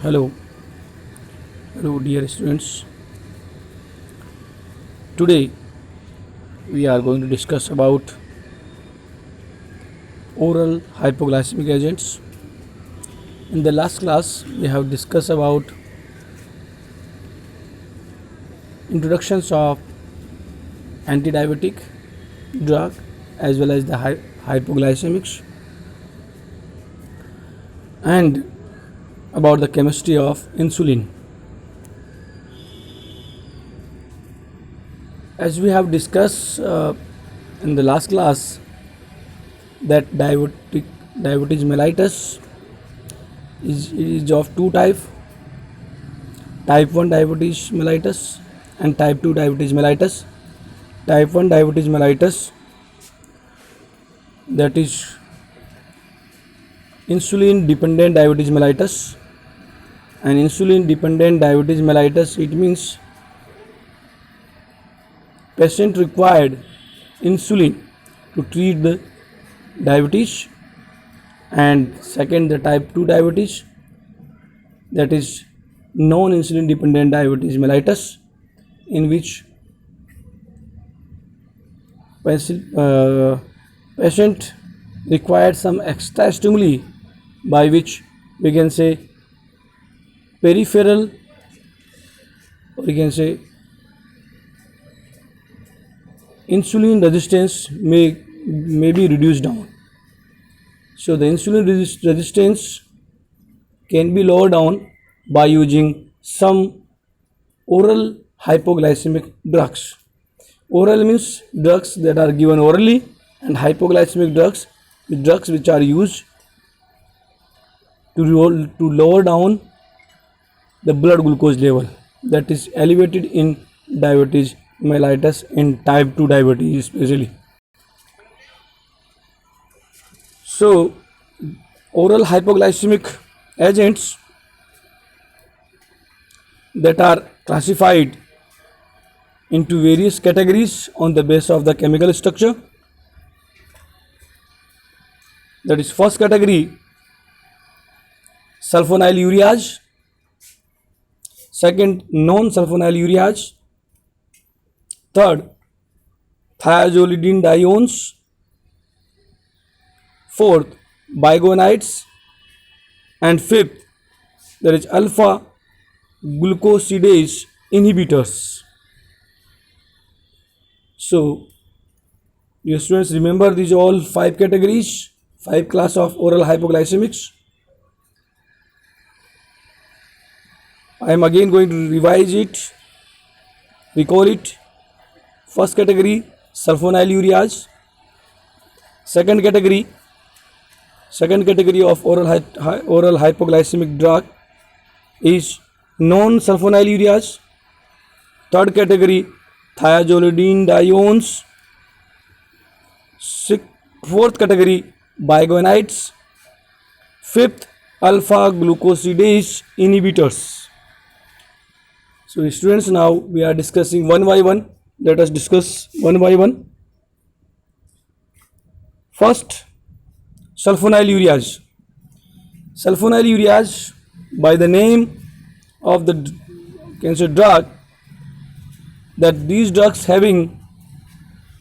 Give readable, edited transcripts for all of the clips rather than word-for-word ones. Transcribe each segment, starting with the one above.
Hello, hello, dear students. Today we are going to discuss about oral hypoglycemic agents. In the last class, we have discussed about introductions of antidiabetic drug as well as the hypoglycemics and about the chemistry of insulin. As we have discussed in the last class, that diabetes mellitus is of two types: type 1 diabetes mellitus and type 2 diabetes mellitus. Type 1 diabetes mellitus, that is insulin dependent diabetes mellitus, and insulin dependent diabetes mellitus, it means patient required insulin to treat the diabetes. And second, the type 2 diabetes, that is non-insulin dependent diabetes mellitus, in which patient required some extra stimuli, by which we can say peripheral, or we can say insulin resistance may be reduced down. So the insulin resistance can be lowered down by using some oral hypoglycemic drugs. Oral means drugs that are given orally, and hypoglycemic drugs which are used to lower down the blood glucose level that is elevated in diabetes mellitus, in type 2 diabetes especially. So oral hypoglycemic agents that are classified into various categories on the basis of the chemical structure. That is, first category, sulfonyl urease; second, non-sulfonyl urease; third, thiazolidinediones; fourth, bigonides; and fifth, there is alpha glucosidase inhibitors. So your students, remember these all five categories, five class of oral hypoglycemics. I am again going to revise it, recall it. First category, sulfonyl urease. Second category of oral hypoglycemic drug is non-sulfonyl urease. Third category, thiazolidinediones. Fourth category, bigonides. Fifth, alpha glucosidase inhibitors. So students, now we are discussing one by one. Let us discuss one by one. First, sulfonyl urease. Sulfonyl urease, by the name of the cancer drug, that these drugs having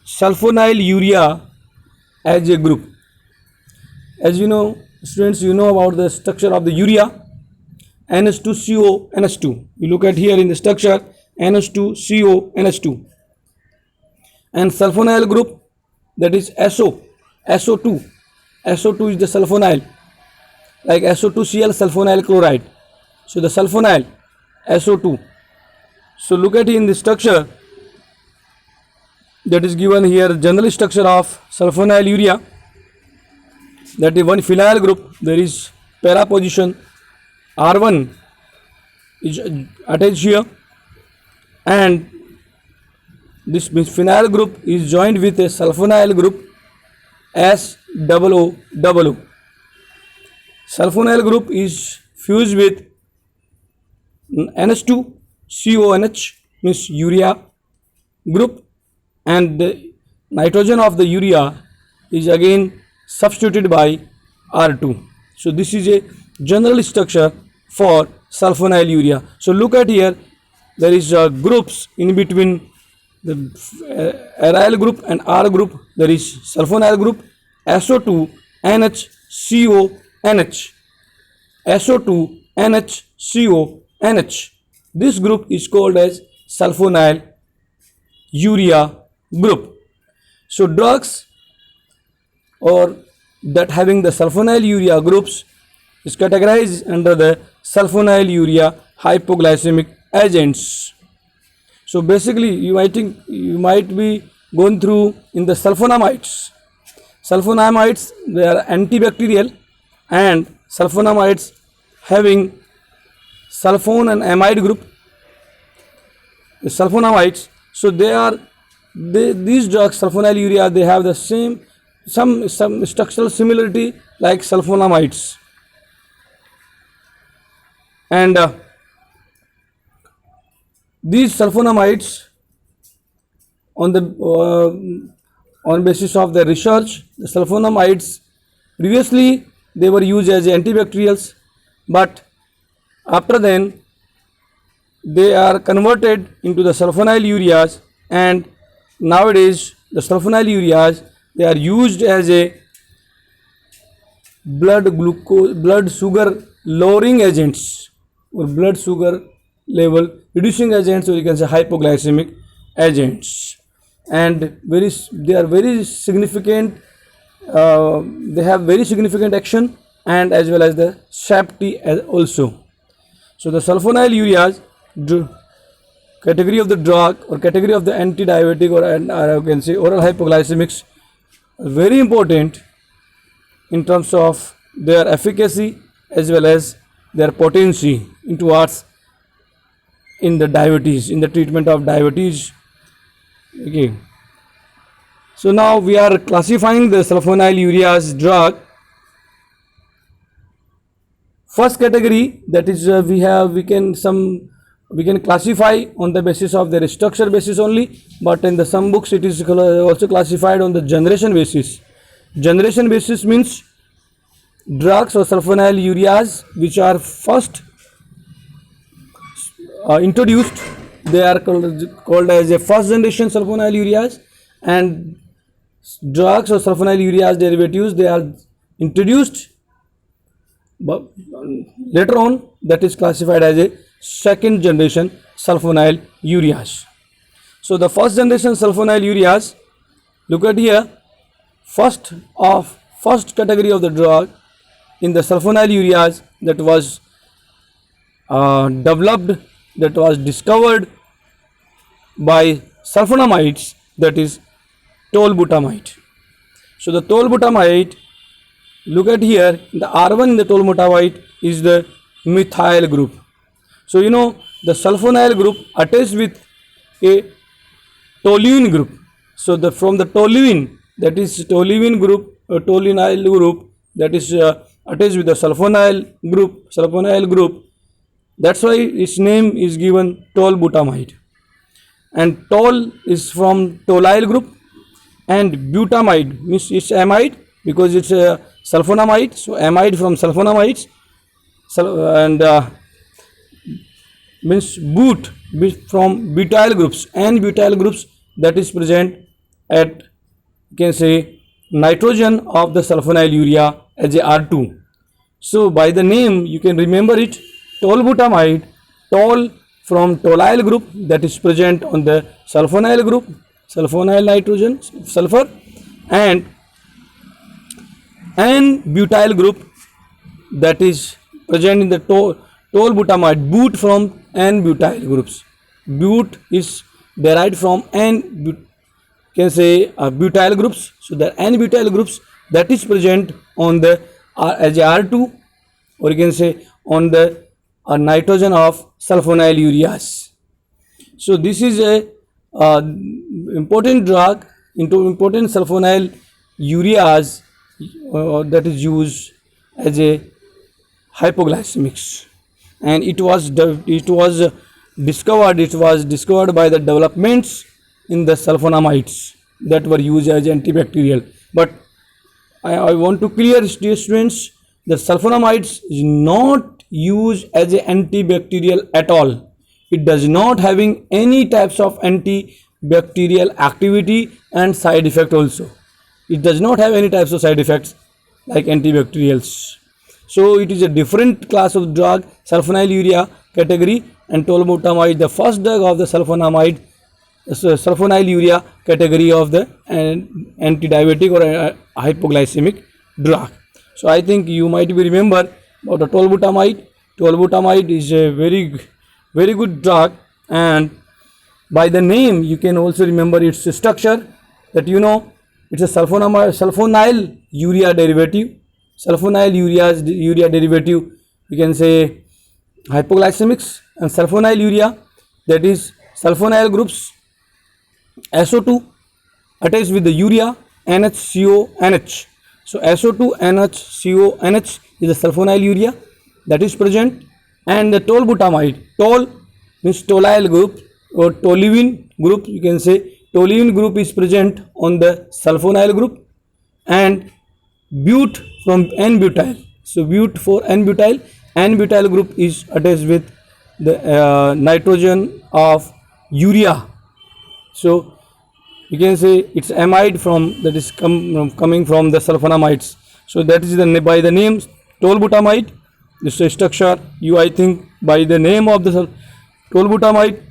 sulfonyl urea as a group. As you know, students, you know about the structure of the urea, NH2CO NH2. You look at here in the structure, NH2CO NH2, and sulfonyl group, that is SO2. SO2 is the sulfonyl, like SO2Cl, sulfonyl chloride. So the sulfonyl, SO2. So look at in the structure that is given here, general structure of sulfonyl urea, that is one phenyl group. There is para position R1 is attached here, and this phenyl group is joined with a sulfonyl group SOO. Sulfonyl group is fused with NH2CONH, means urea group, and the nitrogen of the urea is again substituted by R2. So this is a general structure for sulfonylurea. So look at here, there is groups in between the aryl group and R group. There is sulfonyl group, SO2 NH CO NH, SO2 NH CO NH. This group is called as sulfonyl urea group. So drugs or that having the sulfonyl urea groups is categorized under the sulfonyl urea hypoglycemic agents. So basically you might be going through in the sulfonamides. Sulfonamides, they are antibacterial, and sulfonamides having sulfone and amide group, the sulfonamides. So these drugs sulfonylurea, they have the same some structural similarity like sulfonamides, and these sulfonamides on the on basis of the research, the sulfonamides previously they were used as antibacterials, but after then they are converted into the sulfonylureas, and nowadays the sulfonylureas, they are used as a blood sugar lowering agents, or blood sugar level reducing agents, or you can say hypoglycemic agents, and they are very significant. They have very significant action, and as well as the safety also. So the sulfonylureas, category of the drug or category of the anti-diabetic, or you can say oral hypoglycemics, are very important in terms of their efficacy as well as their potency in towards in the diabetes, in the treatment of diabetes. Okay. So now we are classifying the sulfonylureas drug. First category, that is we can classify on the basis of their structure basis only, but in the some books it is also classified on the generation basis. Generation basis means drugs or sulfonylureas which are first introduced, they are called as a first generation sulfonylureas, and drugs or sulfonylureas derivatives, they are introduced but later on, that is classified as a second generation sulfonylureas. So the first generation sulfonylureas, look at here, first category of the drug in the sulfonylureas that was developed, that was discovered by sulfonamides, that is tolbutamide. So the tolbutamide, look at here, the R1 in the tolbutamide is the methyl group. So you know the sulfonyl group attached with a toluene group. So from the toluene, that is toluene group, toluenyl group, that is attached with the sulfonyl group. That's why its name is given tolbutamide. And tol is from tolyl group, and butamide means it's amide because it's a sulfonamide. So amide from sulfonamides, and means but from butyl groups, and butyl groups that is present at, you can say, nitrogen of the sulfonylurea as a R2. So by the name you can remember it, tolbutamide, tol from tolyl group that is present on the sulfonyl group, sulfonyl nitrogen sulfur, and butyl group that is present in the tolbutamide, but from N-butyl groups. But is derived from can say butyl groups. So the N-butyl groups that is present on the as a R2, or you can say on the nitrogen of sulfonylureas. So this is a important drug into important sulfonylureas that is used as a hypoglycemics, and it was discovered by the developments in the sulfonamides that were used as antibacterial. But I want to clear, dear students, that sulfonamides is not used as an antibacterial at all. It does not having any types of antibacterial activity and side effect also. It does not have any types of side effects like antibacterials. So it is a different class of drug, sulfonylurea category, and tolbutamide, the first drug of the sulfonylurea category of the antidiabetic or hypoglycemic drug. So I think you might be remember about the tolbutamide. Tolbutamide is a very good drug, and by the name you can also remember its structure, that you know it's a sulfonyl urea derivative. Sulfonyl urea derivative, you can say hypoglycemics, and sulfonyl urea, that is sulfonyl groups SO2 attached with the urea NHCONH. So SO2 NHCONH is the sulfonyl urea that is present, and the tolbutamide, tol means toluene group or toluene group, you can say toluene group is present on the sulfonyl group, and but from N-butyl. So but for N-butyl, N-butyl group is attached with the nitrogen of urea. So you can say it's amide from that is coming from the sulfonamides. So that is the by the name tolbutamide. This structure you, I think by the name of the tolbutamide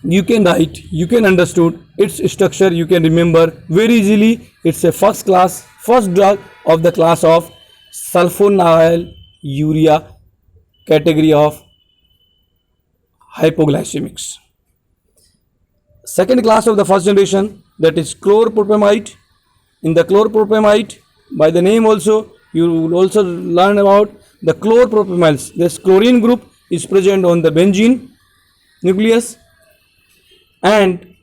you can write, you can understood its structure, you can remember very easily. It's a first drug of the class of sulfonyl urea category of hypoglycemics. Second class of the first generation, that is chloropropamide. In the chloropropamide, by the name also you will also learn about the chloropropamines. This chlorine group is present on the benzene nucleus, and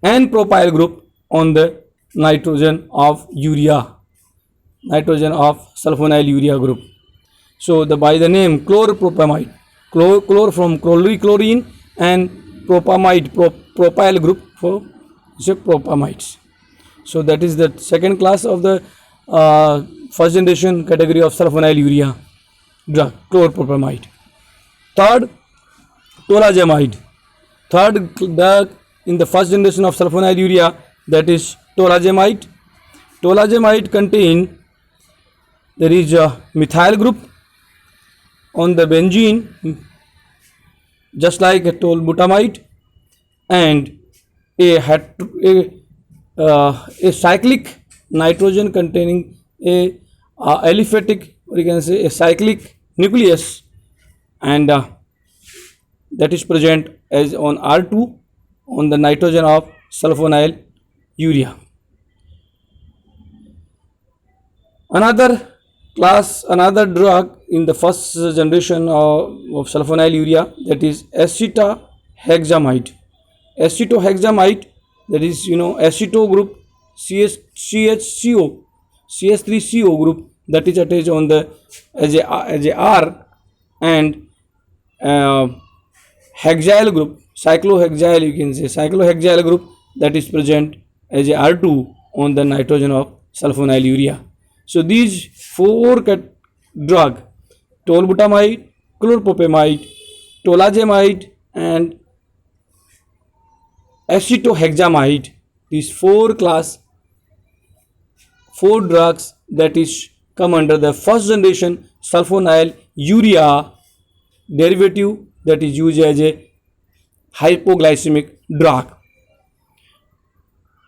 N-propyl group on the nitrogen of urea, nitrogen of sulfonyl urea group. So by the name chloropropamide, chlor from chlorine, and propamide, propyl group for propamides. So that is the second class of the first generation category of sulfonyl urea drug, chloropropamide. Third, tolazamide. Third drug in the first generation of sulfonyl urea, that is tolazamide. Tolazamide contain, there is a methyl group on the benzene just like a tolbutamide, and a cyclic nitrogen containing a aliphatic, or you can say a cyclic nucleus, and that is present as on R2 on the nitrogen of sulfonyl urea. Another drug in the first generation of sulfonyl urea, that is acetohexamide. Acetohexamide, that is aceto group CH3CO group, that is attached on the as a R, and hexyl group, cyclohexyl, you can say cyclohexyl group, that is present as a R2 on the nitrogen of sulfonyl urea. So these four drug, tolbutamide, chloropropamide, tolazamide, and acetohexamide, these four drugs that is come under the first generation sulfonyl urea derivative, that is used as a hypoglycemic drug.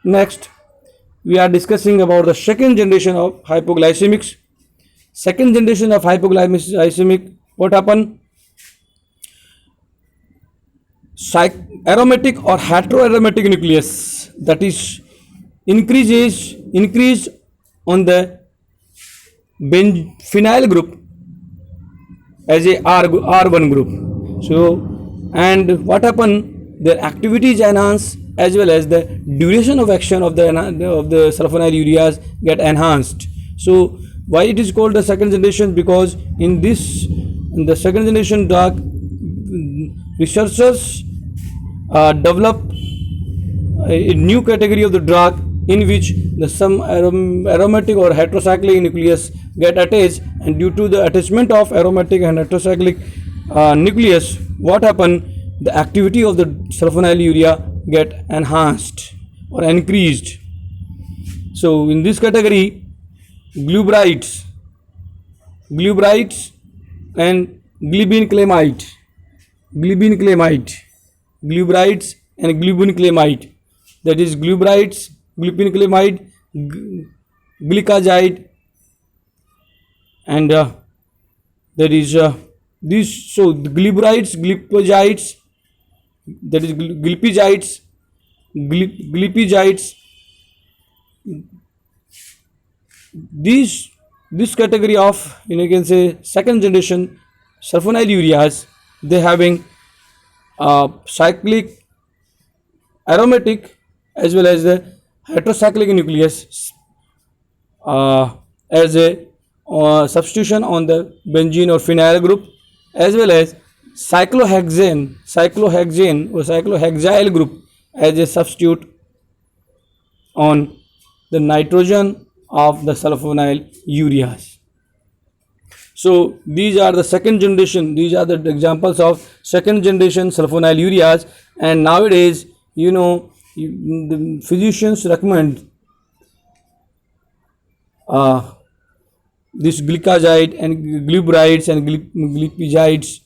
Next, we are discussing about the second generation of hypoglycemics. Second generation of hypoglycemic, what happened? Aromatic or heteroaromatic nucleus, that is increase on the phenyl group as a R1 group. So, and what happened? Their activity is enhanced, as well as the duration of action of the sulfonyl ureas get enhanced. So why it is called the second generation? Because in the second generation drug, researchers develop a new category of the drug in which some aromatic or heterocyclic nucleus get attached and due to the attachment of aromatic and heterocyclic nucleus, what happen? The activity of the sulfonylurea get enhanced or increased. So in this category, glubrides and glibin-clamide, glubrides and glibin-clamide, that is glubrides, glibin-clamide, glycazide, and that is these. So the glubrides, glycozides, that is glypizides, this category of, you can say, second generation sulfonylureas, they having cyclic, aromatic as well as the heterocyclic nucleus as a substitution on the benzene or phenyl group, as well as cyclohexane or cyclohexyl group as a substitute on the nitrogen of the sulfonylureas. So these are the second generation, these are the examples of second generation sulfonylureas. And nowadays, the physicians recommend this glycazide and glubrides and glypizides.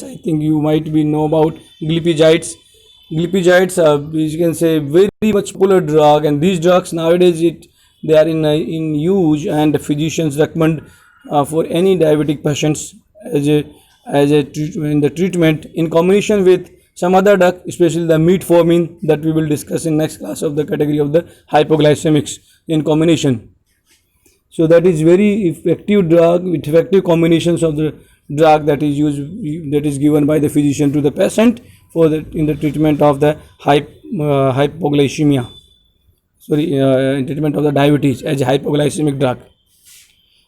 I think you might be know about glypizides. Glypizides are, you can say, very much popular drug, and these drugs nowadays they are in use, and the physicians recommend for any diabetic patients as a in the treatment in combination with some other drug, especially the metformin, that we will discuss in next class of the category of the hypoglycemics in combination. So that is very effective drug with effective combinations of the drug that is used, that is given by the physician to the patient for in the treatment of the hypoglycemia. In treatment of the diabetes as a hypoglycemic drug.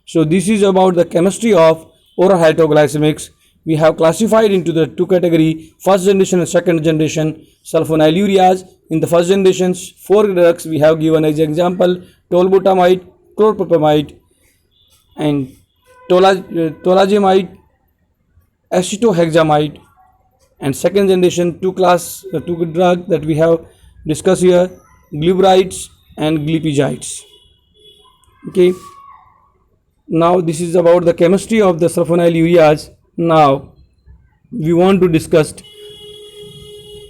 So this is about the chemistry of oral hypoglycemics. We have classified into the two category, first generation and second generation sulfonylureas. In the first generations, 4 drugs we have given as example: tolbutamide, chlorpropamide, and tolazimide, acetohexamide. And second generation, two drugs that we have discussed here: glubrides and glypizides. Okay. Now this is about the chemistry of the sulfonylureas. Now we want to discuss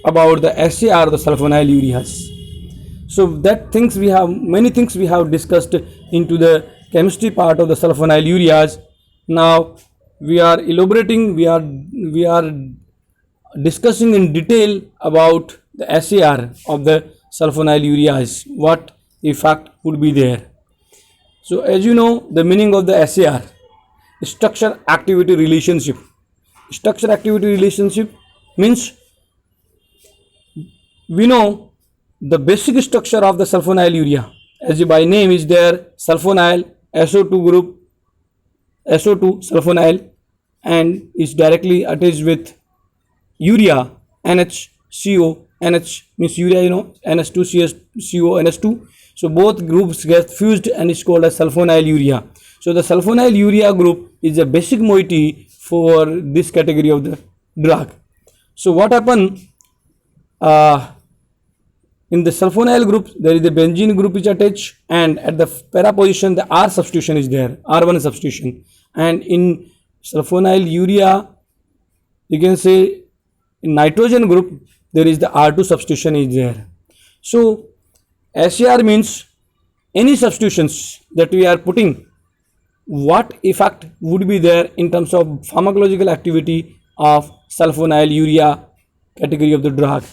about the SAR, the sulfonylureas. So that things we have, many things we have discussed into the chemistry part of the sulfonylureas. Now we are elaborating, we are discussing in detail about the SAR of the sulfonylureas, what effect would be there. So as you know, the meaning of the SAR, structure activity relationship. Structure activity relationship means, we know the basic structure of the sulfonylurea, as by name is there, sulfonyl, SO2 group, SO2 sulfonyl, and is directly attached with urea, NHCO. NH means urea, NH2CO, NH2. So both groups get fused and is called as sulfonylurea. So the sulfonylurea group is a basic moiety for this category of the drug. So what happen, in the sulfonyl group there is the benzene group is attached, and at the para position the R substitution is there, R1 substitution, and in sulfonylurea, you can say, in nitrogen group there is the R2 substitution is there. So SAR means any substitutions that we are putting, what effect would be there in terms of pharmacological activity of sulfonylurea category of the drug.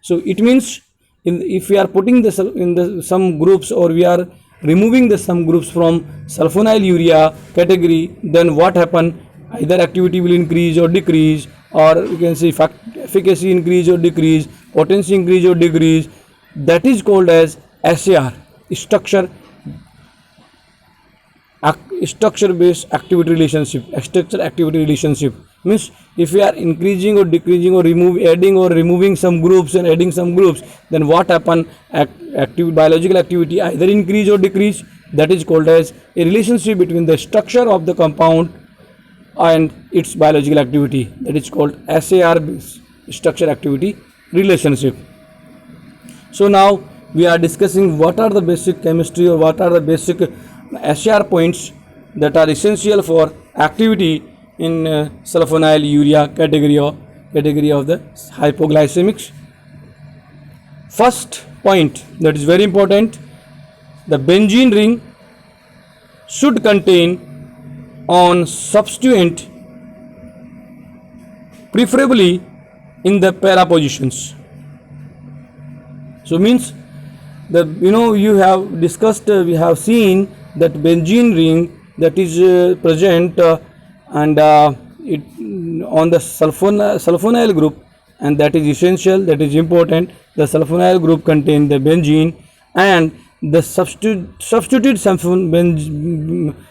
So it means, if we are putting some groups, or we are removing the some groups from sulfonylurea category, then what happen? Either activity will increase or decrease, or you can say efficacy increase or decrease, potency increase or decrease. That is called as SAR, structure based activity relationship. Structure activity relationship means, if we are increasing or decreasing or adding or removing some groups and adding some groups, then what happen? Biological activity either increase or decrease, that is called as a relationship between the structure of the compound and its biological activity, that is called SAR structure activity relationship. So now we are discussing what are the basic chemistry or what are the basic SAR points that are essential for activity in sulfonylurea category of the hypoglycemics. First point that is very important, the benzene ring should contain on substituent, preferably in the para positions. So means the you have discussed, we have seen that benzene ring that is present and it on the sulfonyl group, and that is essential, that is important. The sulfonyl group contain the benzene, and the substituted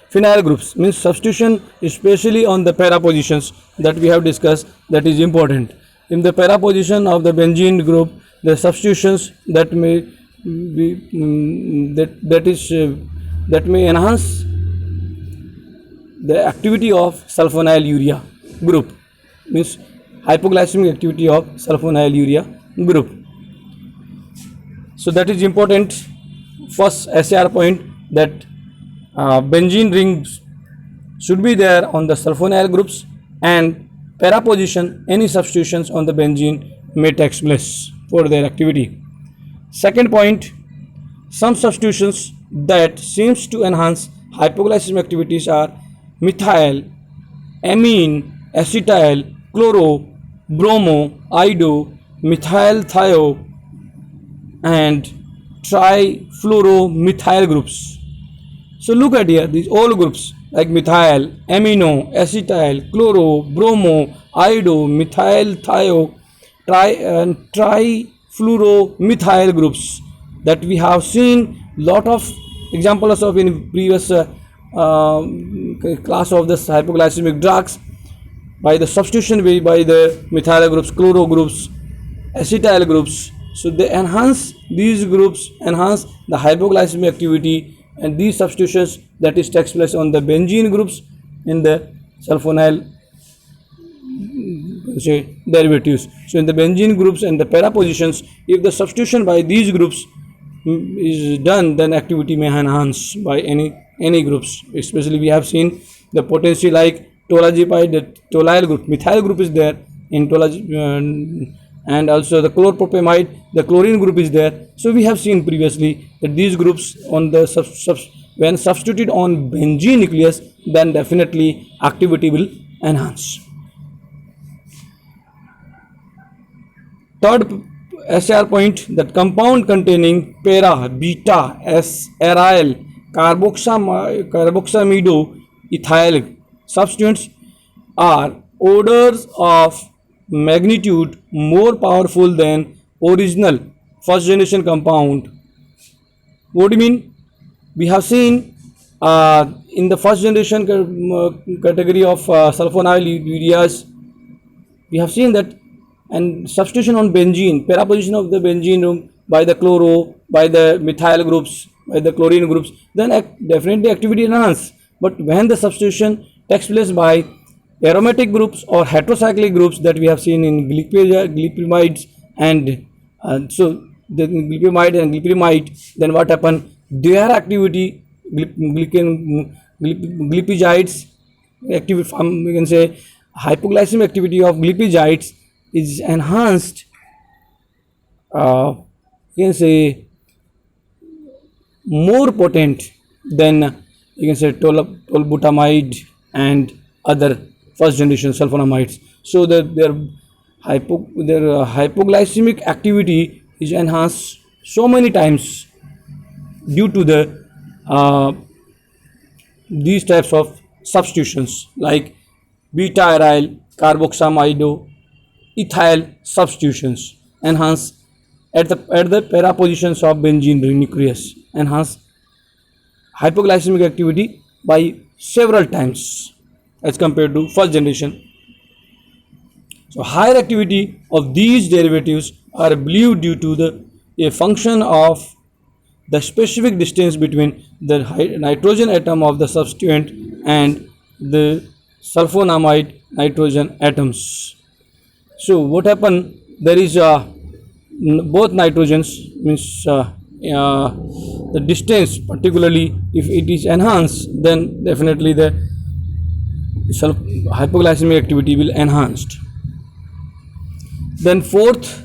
phenyl groups, means substitution especially on the para positions that we have discussed, that is important. In the para position of the benzene group, the substitutions that may be that may enhance the activity of sulfonylurea group, means hypoglycemic activity of sulfonylurea group. So that is important. First SAR point, that benzene rings should be there on the sulfonyl groups, and para position any substitutions on the benzene may take place for their activity. Second point, some substitutions that seems to enhance hypoglycemic activities are methyl, amine, acetyl, chloro, bromo, ido, methyl thio, and trifluoromethyl groups. So look at here, these all groups like methyl, amino, acetyl, chloro, bromo, ido, methyl thio, and trifluoromethyl groups that we have seen lot of examples of in previous class of this hypoglycemic drugs, by the substitution by the methyl groups, chloro groups, acetyl groups. So they enhance, these groups enhance the hypoglycemic activity, and these substitutions that is takes place on the benzene groups in the sulfonyl derivatives. So in the benzene groups and the para positions, if the substitution by these groups is done, then activity may enhance by any groups. Especially we have seen the potency like tolazepide, the tolulyl group, methyl group is there in tolazepide, and also the chloropropamide, the chlorine group is there. So we have seen previously that these groups on the when substituted on benzene nucleus, then definitely activity will enhance. Third SR point, that compound containing para, beta, aryl, carboxamido, ethyl substituents are orders of magnitude more powerful than original first generation compound. What do you mean? We have seen in the first generation category of sulfonylureas, we have seen that, and substitution on benzene, para position of the benzene by the chloro, by the methyl groups, by the chlorine groups, then definitely activity enhance. But when the substitution takes place by aromatic groups or heterocyclic groups that we have seen in glipimides, and so the glipimide and glipimide, then what happen? Their activity, glipizides activity, we can say hypoglycemic activity of glipizides is enhanced, you can say more potent than, you can say, tolbutamide and other first generation sulfonamides. So that their hypoglycemic activity is enhanced so many times due to the these types of substitutions like beta aryl, carboxamido, ethyl substitutions enhance at the para positions of benzene ring nucleus, enhance hypoglycemic activity by several times as compared to first generation. So higher activity of these derivatives are believed due to a function of the specific distance between the nitrogen atom of the substituent and the sulfonamide nitrogen atoms. So what happened? There is both nitrogens means the distance, particularly if it is enhanced, then definitely the hypoglycemic activity will enhanced. Then fourth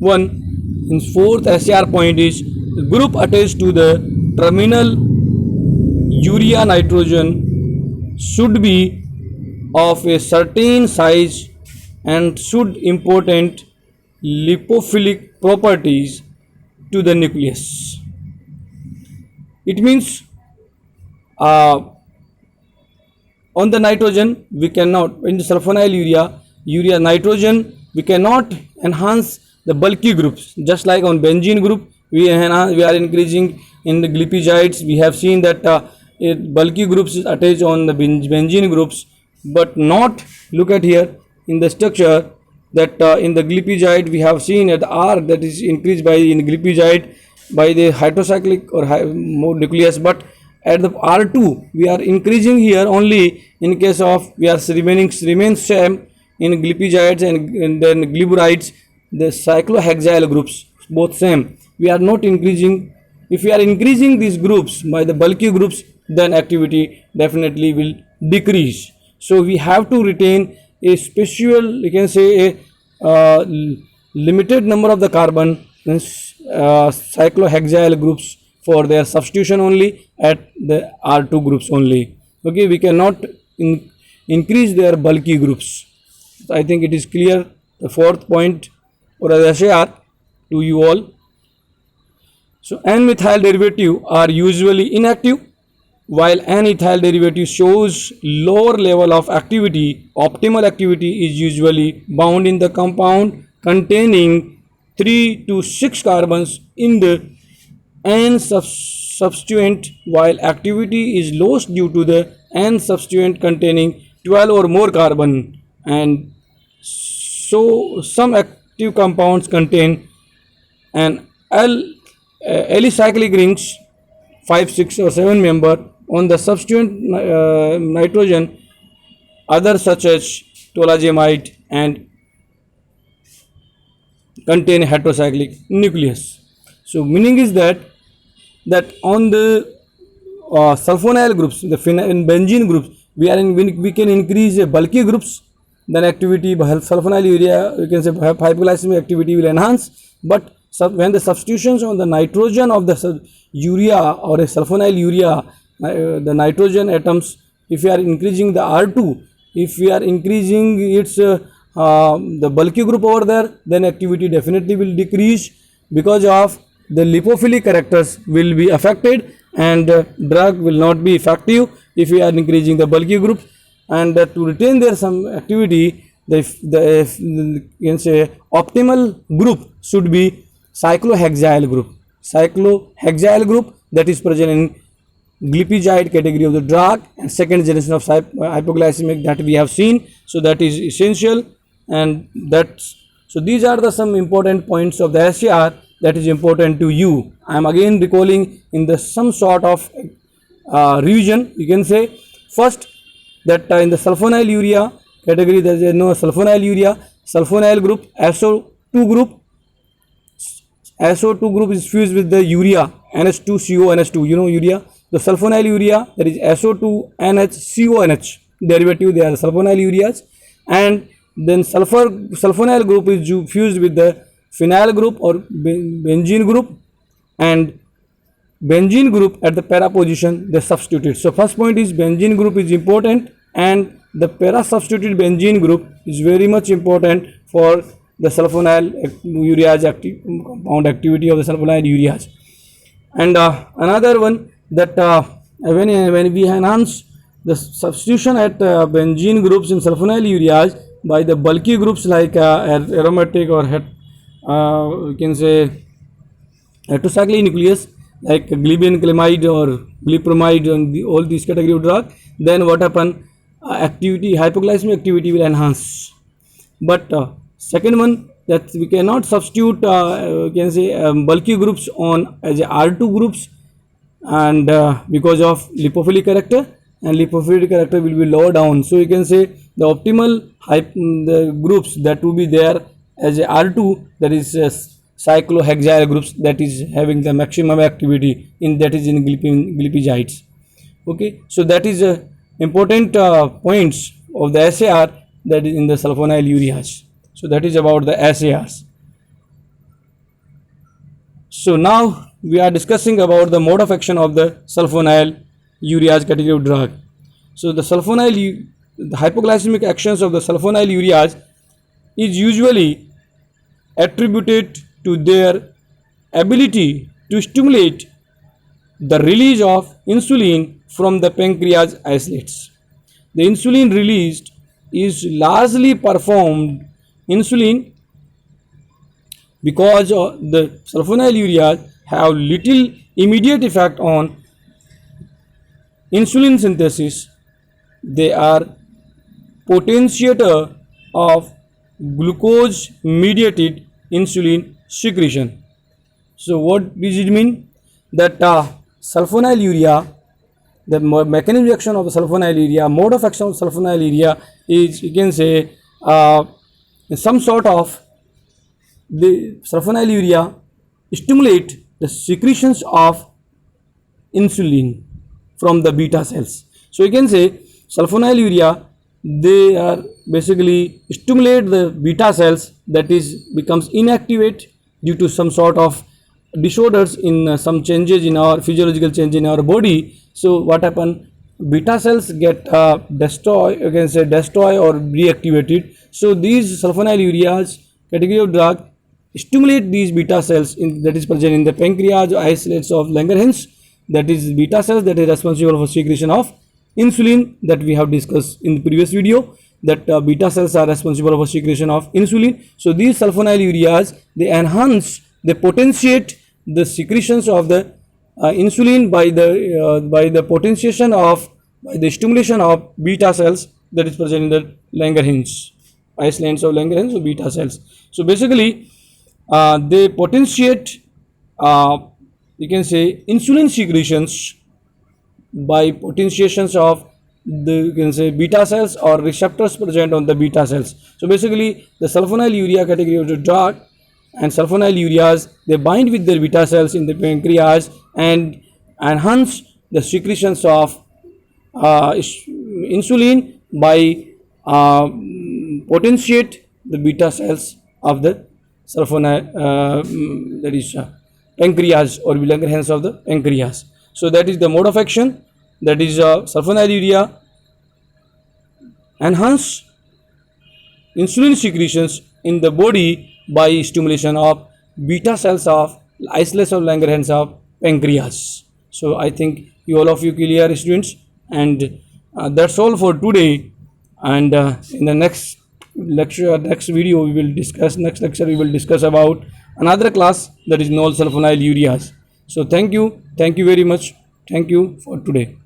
SCR point is the group attached to the terminal urea nitrogen should be of a certain size and should important lipophilic properties to the nucleus. It means on the nitrogen we cannot, in the sulfonyl urea nitrogen we cannot enhance the bulky groups, just like on benzene group we are increasing in the glypygides. We have seen that bulky groups is attached on the benzene groups, but not, look at here in the structure that in the glypygide we have seen at R that is increased by in glypygide by the heterocyclic or nucleus, but at the R2 we are increasing here only in case of we are remains same in glypygides and then gliburides, the cyclohexyl groups both same. We are not increasing. If we are increasing these groups by the bulky groups, then activity definitely will decrease. So we have to retain a special, you can say a limited number of the carbon cyclohexyl groups for their substitution only at the R2 groups only. Okay, we cannot increase their bulky groups. So I think it is clear, the fourth point or SAR to you all. So N-methyl derivative are usually inactive, while N-ethyl derivative shows lower level of activity. Optimal activity is usually bound in the compound containing 3 to 6 carbons in the N substituent, while activity is lost due to the N substituent containing 12 or more carbon. And so some active compounds contain an alicyclic rings 5, 6 or 7 member on the substituent nitrogen, others such as tolazimide and contain heterocyclic nucleus. So meaning is that on the sulfonyl groups, the benzene groups, we can increase bulky groups, then activity by sulfonyl urea, you can say hypoglycemic activity will enhance. But when the substitutions on the nitrogen of the urea or a sulfonyl urea, the nitrogen atoms, if we are increasing the R2, if we are increasing its the bulky group over there, then activity definitely will decrease because of the lipophilic characters will be affected and drug will not be effective if we are increasing the bulky group. And to retain there some activity, the you can say optimal group should be cyclohexyl group. Cyclohexyl group that is present in glypygide category of the drug and second generation of hypoglycemic that we have seen. So that is essential, and that's, so these are the some important points of the SCR that is important to you. I am again recalling in the some sort of revision. You can say first that in the sulfonyl urea category there is no sulfonyl urea, sulfonyl group, SO2 group. SO2 group is fused with the urea, NH2CO, NH2, you know urea. The sulfonyl urea, that is SO2 NH derivative, they are sulfonyl ureas, and then sulfonyl group is fused with the phenyl group or benzene group, and benzene group at the para position they substitute. So first point is benzene group is important, and the para substituted benzene group is very much important for the sulfonyl ureas compound activity of the sulfonyl ureas. And another one that when we enhance the substitution at benzene groups in sulfonyl ureas by the bulky groups like aromatic or you can say heterocyclic nucleus like glibenclamide or glipromide and all these category of drug, then what happen, activity, hypoglycemic activity will enhance. But second one, that we cannot substitute we can say bulky groups on as a R2 groups, and because of lipophilic character, and lipophilic character will be lower down. So you can say the optimal the groups that will be there as a R2, that is cyclohexyl groups, that is having the maximum activity in, that is in glypigides. Okay, so that is important points of the SAR, that is in the sulfonyl ureas. So that is about the SARs. So now we are discussing about the mode of action of the sulfonyl ureas category of drug. So the the hypoglycemic actions of the sulfonyl ureas is usually attributed to their ability to stimulate the release of insulin from the pancreas isolates. The insulin released is largely performed insulin because the sulfonyl ureas have little immediate effect on insulin synthesis. They are potentiator of glucose mediated insulin secretion. So what does it mean? That sulfonyl urea, the mechanism of action of the sulfonyl urea, mode of action of sulfonyl urea is, you can say, some sort of the sulfonyl urea stimulate the secretions of insulin from the beta cells. So you can say sulfonyl urea, they are basically stimulate the beta cells, that is becomes inactivate due to some sort of disorders in some changes in our physiological change in our body. So what happen, beta cells get destroy, you can say destroy or reactivated. So these sulfonyl ureas category of drug stimulate these beta cells in, that is present in the pancreas isolates of Langerhans, that is beta cells that is responsible for secretion of insulin, that we have discussed in the previous video, that beta cells are responsible for secretion of insulin. So these sulfonyl ureas, they enhance, they potentiate the secretions of the insulin by the potentiation of, by the stimulation of beta cells that is present in the Langerhans, isolates of Langerhans, so beta cells. So basically they potentiate you can say insulin secretions by potentiations of the, you can say, beta cells or receptors present on the beta cells. So basically the sulfonyl urea category of the drug and sulfonyl ureas, they bind with the beta cells in the pancreas and enhance the secretions of insulin by potentiate the beta cells of the sulfonyl that is pancreas or Langerhans of the pancreas. So that is the mode of action, that is sulfonyl urea enhance insulin secretions in the body by stimulation of beta cells of isolates of Langerhans of pancreas. So I think you all of you clear, students, and that's all for today. And in the next lecture, next video, we will discuss, next lecture we will discuss about another class, that is non sulfonyl ureas. So thank you very much, thank you for today.